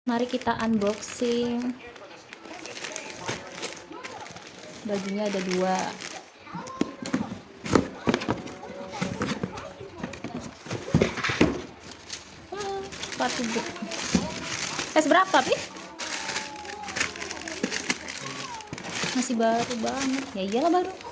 Mari kita unboxing. Bajunya ada 2. Sepatu berapa, Pi? Masih baru banget. Ya iyalah baru.